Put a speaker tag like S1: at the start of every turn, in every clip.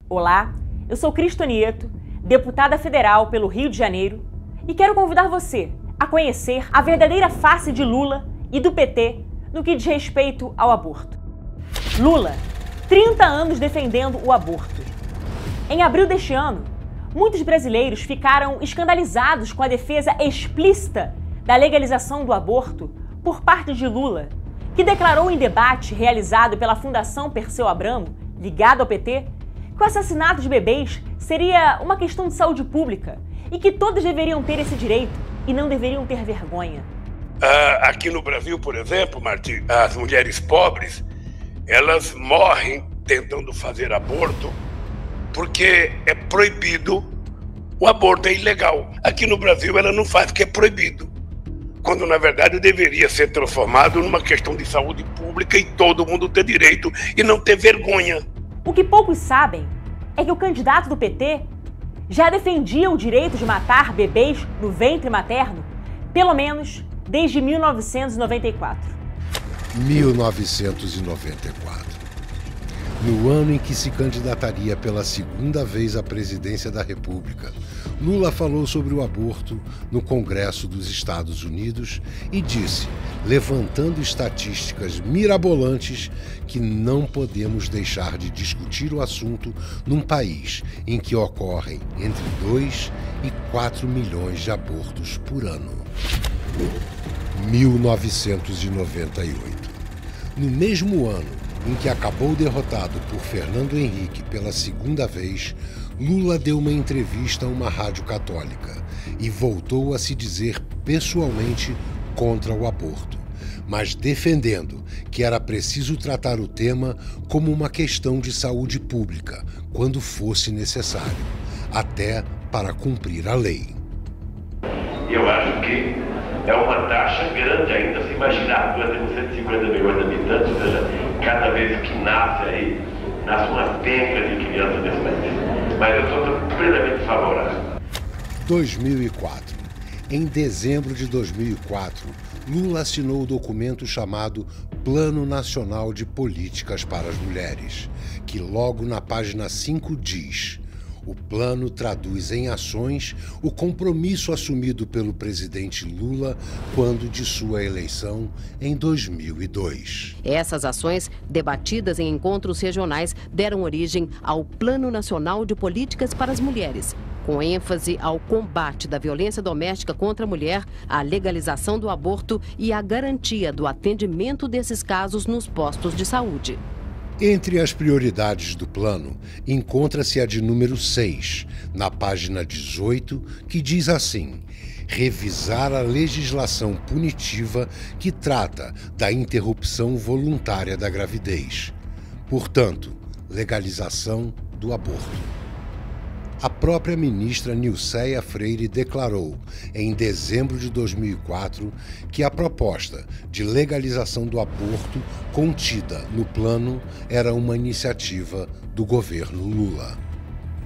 S1: Olá, eu sou Cristo Nieto, deputada federal pelo Rio de Janeiro, e quero convidar você a conhecer a verdadeira face de Lula e do PT no que diz respeito ao aborto. Lula, 30 anos defendendo o aborto. Em abril deste ano, muitos brasileiros ficaram escandalizados com a defesa explícita da legalização do aborto por parte de Lula, que declarou em debate realizado pela Fundação Perseu Abramo, ligado ao PT, que o assassinato de bebês seria uma questão de saúde pública e que todos deveriam ter esse direito e não deveriam ter vergonha.
S2: Aqui no Brasil, por exemplo, Martim, as mulheres pobres, elas morrem tentando fazer aborto porque é proibido, o aborto é ilegal. Aqui no Brasil ela não faz porque é proibido, quando na verdade deveria ser transformado numa questão de saúde pública e todo mundo ter direito e não ter vergonha.
S1: O que poucos sabem é que o candidato do PT já defendia o direito de matar bebês no ventre materno, pelo menos desde 1994.
S3: 1994. No ano em que se candidataria pela segunda vez à presidência da República, Lula falou sobre o aborto no Congresso dos Estados Unidos e disse, levantando estatísticas mirabolantes, que não podemos deixar de discutir o assunto num país em que ocorrem entre 2 e 4 milhões de abortos por ano. 1998. No mesmo ano em que acabou derrotado por Fernando Henrique pela segunda vez, Lula deu uma entrevista a uma rádio católica e voltou a se dizer pessoalmente contra o aborto, mas defendendo que era preciso tratar o tema como uma questão de saúde pública, quando fosse necessário, até para cumprir a lei.
S4: Eu acho que é uma taxa grande ainda. Se imaginar, nós temos 150 milhões de habitantes, ou seja, cada vez que nasce aí, nasce uma penca de crianças nesse país. Mas eu sou plenamente favorável.
S3: 2004. Em dezembro de 2004, Lula assinou o documento chamado Plano Nacional de Políticas para as Mulheres, que logo na página 5 diz: o plano traduz em ações o compromisso assumido pelo presidente Lula quando de sua eleição em 2002.
S5: Essas ações, debatidas em encontros regionais, deram origem ao Plano Nacional de Políticas para as Mulheres, com ênfase ao combate da violência doméstica contra a mulher, à legalização do aborto e à garantia do atendimento desses casos nos postos de saúde.
S3: Entre as prioridades do plano, encontra-se a de número 6, na página 18, que diz assim: revisar a legislação punitiva que trata da interrupção voluntária da gravidez. Portanto, legalização do aborto. A própria ministra Nilceia Freire declarou, em dezembro de 2004, que a proposta de legalização do aborto contida no plano era uma iniciativa do governo Lula.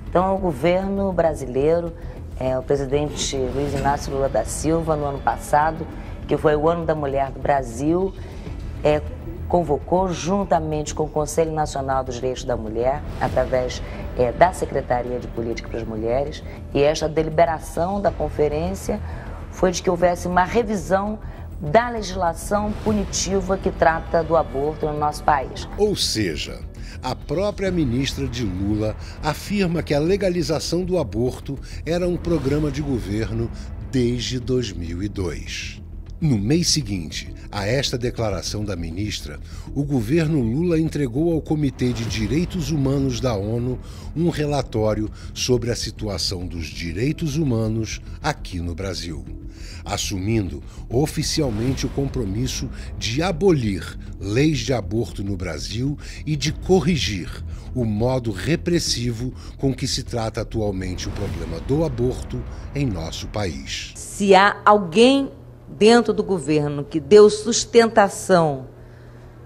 S6: Então, o governo brasileiro, o presidente Luiz Inácio Lula da Silva, no ano passado, que foi o Ano da Mulher do Brasil, convocou, juntamente com o Conselho Nacional dos Direitos da Mulher, através da Secretaria de Política para as Mulheres, e esta deliberação da conferência foi de que houvesse uma revisão da legislação punitiva que trata do aborto no nosso país.
S3: Ou seja, a própria ministra de Lula afirma que a legalização do aborto era um programa de governo desde 2002. No mês seguinte a esta declaração da ministra, o governo Lula entregou ao Comitê de Direitos Humanos da ONU um relatório sobre a situação dos direitos humanos aqui no Brasil, assumindo oficialmente o compromisso de abolir leis de aborto no Brasil e de corrigir o modo repressivo com que se trata atualmente o problema do aborto em nosso país.
S6: Se há alguém dentro do governo que deu sustentação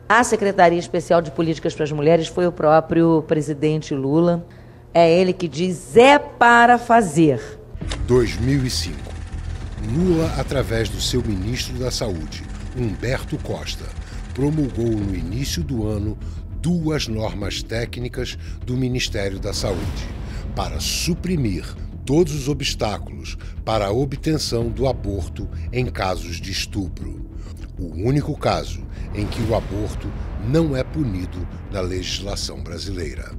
S6: à Secretaria Especial de Políticas para as Mulheres, foi o próprio presidente Lula. É ele que diz: é para fazer.
S3: 2005. Lula, através do seu ministro da Saúde, Humberto Costa, promulgou no início do ano 2 normas técnicas do Ministério da Saúde para suprimir todos os obstáculos para a obtenção do aborto em casos de estupro. O único caso em que o aborto não é punido na legislação brasileira.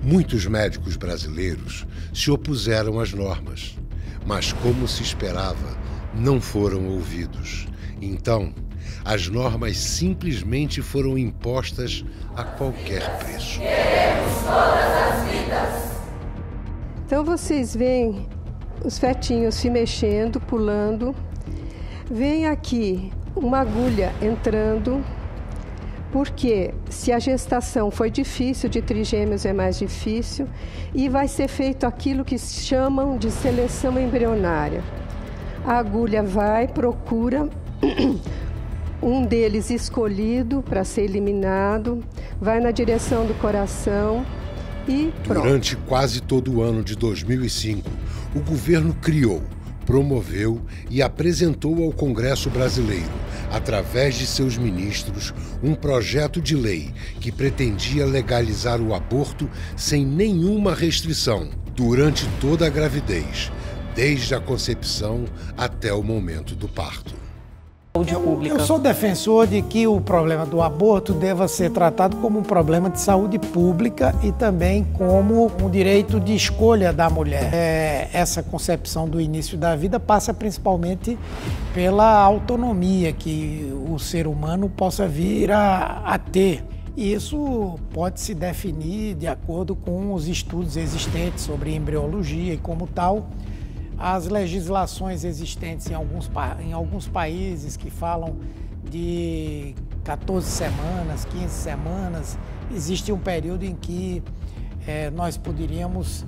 S3: Muitos médicos brasileiros se opuseram às normas, mas, como se esperava, não foram ouvidos. Então, as normas simplesmente foram impostas a qualquer preço.
S7: Queremos todas as vidas.
S8: Então vocês veem os fetinhos se mexendo, pulando. Vem aqui uma agulha entrando, porque se a gestação foi difícil, de trigêmeos é mais difícil, e vai ser feito aquilo que chamam de seleção embrionária. A agulha vai, procura um deles escolhido para ser eliminado, vai na direção do coração e pronto.
S3: Durante quase todo o ano de 2005, o governo criou, promoveu e apresentou ao Congresso Brasileiro, através de seus ministros, um projeto de lei que pretendia legalizar o aborto sem nenhuma restrição, durante toda a gravidez, desde a concepção até o momento do parto.
S9: Eu sou defensor de que o problema do aborto deva ser tratado como um problema de saúde pública e também como um direito de escolha da mulher. Essa concepção do início da vida passa principalmente pela autonomia que o ser humano possa vir a ter. E isso pode se definir de acordo com os estudos existentes sobre embriologia e, como tal, as legislações existentes em alguns países que falam de 14 semanas, 15 semanas, existe um período em que nós poderíamos,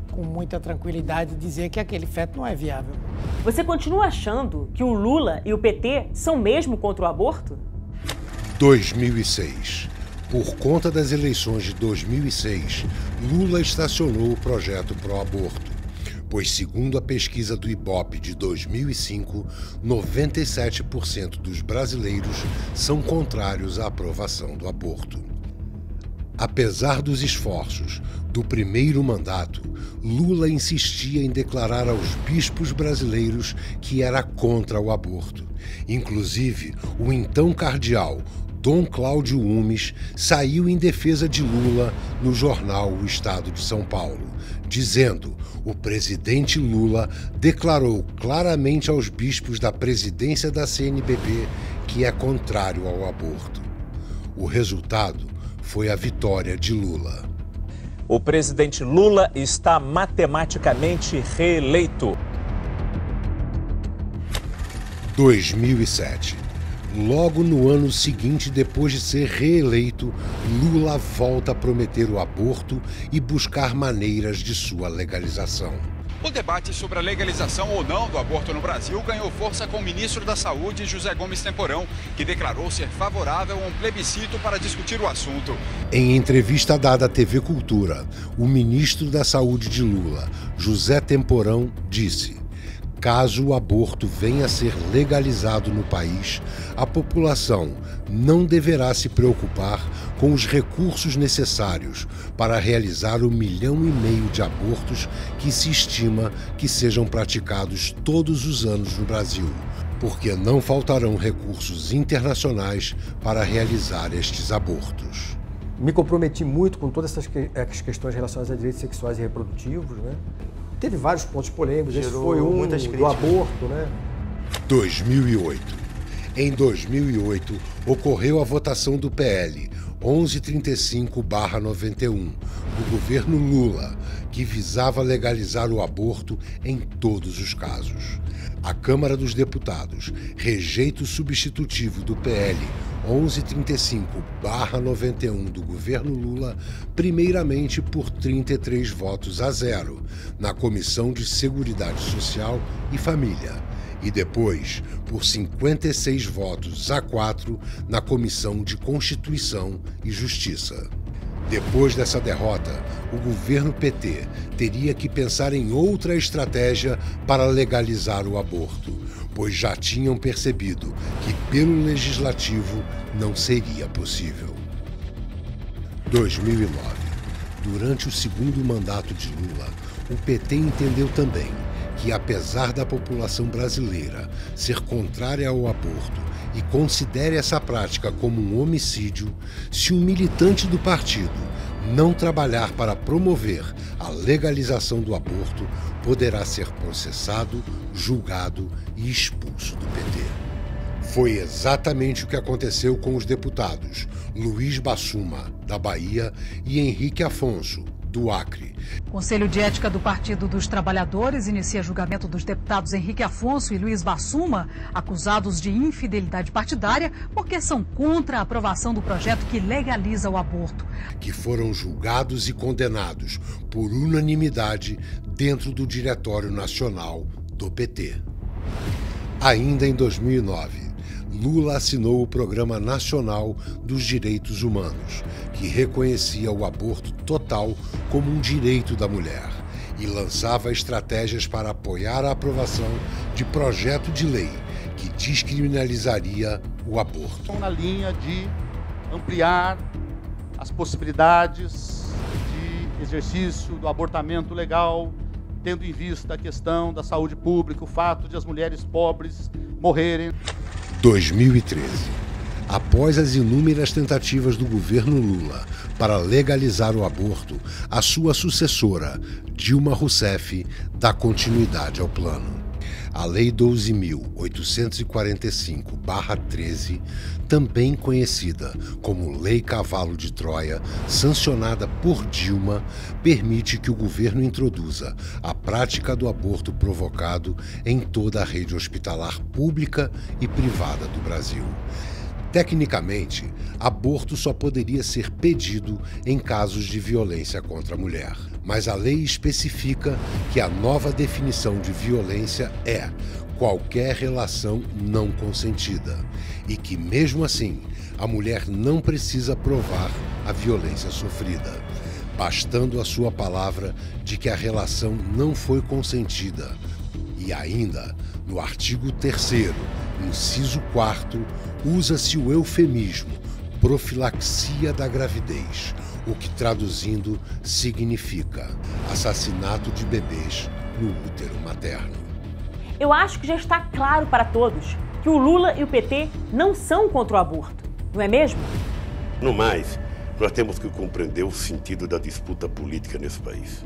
S9: com muita tranquilidade, dizer que aquele feto não é viável.
S1: Você continua achando que o Lula e o PT são mesmo contra o aborto?
S3: 2006. Por conta das eleições de 2006, Lula estacionou o projeto pró-aborto, pois, segundo a pesquisa do Ibope de 2005, 97% dos brasileiros são contrários à aprovação do aborto. Apesar dos esforços do primeiro mandato, Lula insistia em declarar aos bispos brasileiros que era contra o aborto. Inclusive, o então cardeal Dom Cláudio Umes saiu em defesa de Lula no jornal O Estado de São Paulo, dizendo: o presidente Lula declarou claramente aos bispos da presidência da CNBB que é contrário ao aborto. O resultado foi a vitória de Lula.
S10: O presidente Lula está matematicamente reeleito.
S3: 2007. Logo no ano seguinte, depois de ser reeleito, Lula volta a prometer o aborto e buscar maneiras de sua legalização.
S11: O debate sobre a legalização ou não do aborto no Brasil ganhou força com o ministro da Saúde, José Gomes Temporão, que declarou ser favorável a um plebiscito para discutir o assunto.
S3: Em entrevista dada à TV Cultura, o ministro da Saúde de Lula, José Temporão, disse: caso o aborto venha a ser legalizado no país, a população não deverá se preocupar com os recursos necessários para realizar 1,5 milhão de abortos que se estima que sejam praticados todos os anos no Brasil, porque não faltarão recursos internacionais para realizar estes abortos.
S12: Me comprometi muito com todas essas questões relacionadas a direitos sexuais e reprodutivos, né? Teve vários pontos polêmicos, esse foi um do aborto, né?
S3: 2008. Em 2008, ocorreu a votação do PL 1135/91, do governo Lula, que visava legalizar o aborto em todos os casos. A Câmara dos Deputados rejeita o substitutivo do PL 1135/91 do governo Lula, primeiramente por 33-0 na Comissão de Seguridade Social e Família e depois por 56-4 na Comissão de Constituição e Justiça. Depois dessa derrota, o governo PT teria que pensar em outra estratégia para legalizar o aborto, pois já tinham percebido que pelo legislativo não seria possível. 2009. Durante o segundo mandato de Lula, o PT entendeu também que, apesar da população brasileira ser contrária ao aborto e considere essa prática como um homicídio, se um militante do partido não trabalhar para promover a legalização do aborto, poderá ser processado, julgado e expulso do PT. Foi exatamente o que aconteceu com os deputados Luiz Bassuma, da Bahia, e Henrique Afonso, do Acre.
S13: O Conselho de Ética do Partido dos Trabalhadores inicia julgamento dos deputados Henrique Afonso e Luiz Bassuma, acusados de infidelidade partidária porque são contra a aprovação do projeto que legaliza o aborto.
S3: Que foram julgados e condenados por unanimidade dentro do Diretório Nacional do PT. Ainda em 2009, Lula assinou o Programa Nacional dos Direitos Humanos, que reconhecia o aborto total como um direito da mulher e lançava estratégias para apoiar a aprovação de projeto de lei que descriminalizaria o aborto.
S14: Na linha de ampliar as possibilidades de exercício do abortamento legal, tendo em vista a questão da saúde pública, o fato de as mulheres pobres morrerem.
S3: 2013. Após as inúmeras tentativas do governo Lula para legalizar o aborto, a sua sucessora, Dilma Rousseff, dá continuidade ao plano. A Lei 12.845/13, também conhecida como Lei Cavalo de Troia, sancionada por Dilma, permite que o governo introduza a prática do aborto provocado em toda a rede hospitalar pública e privada do Brasil. Tecnicamente, aborto só poderia ser pedido em casos de violência contra a mulher. Mas a lei especifica que a nova definição de violência é qualquer relação não consentida e que, mesmo assim, a mulher não precisa provar a violência sofrida, bastando a sua palavra de que a relação não foi consentida. E ainda, no artigo 3º, inciso 4º, usa-se o eufemismo profilaxia da gravidez, o que traduzindo significa assassinato de bebês no útero materno.
S1: Eu acho que já está claro para todos que o Lula e o PT não são contra o aborto, não é mesmo?
S2: No mais, nós temos que compreender o sentido da disputa política nesse país.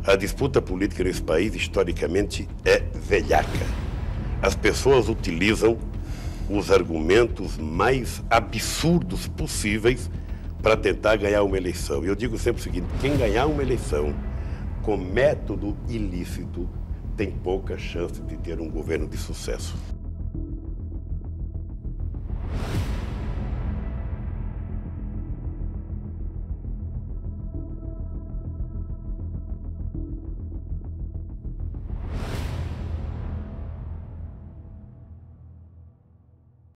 S2: A disputa política nesse país, historicamente, é velhaca. As pessoas utilizam os argumentos mais absurdos possíveis para tentar ganhar uma eleição. E eu digo sempre o seguinte: quem ganhar uma eleição com método ilícito tem pouca chance de ter um governo de sucesso.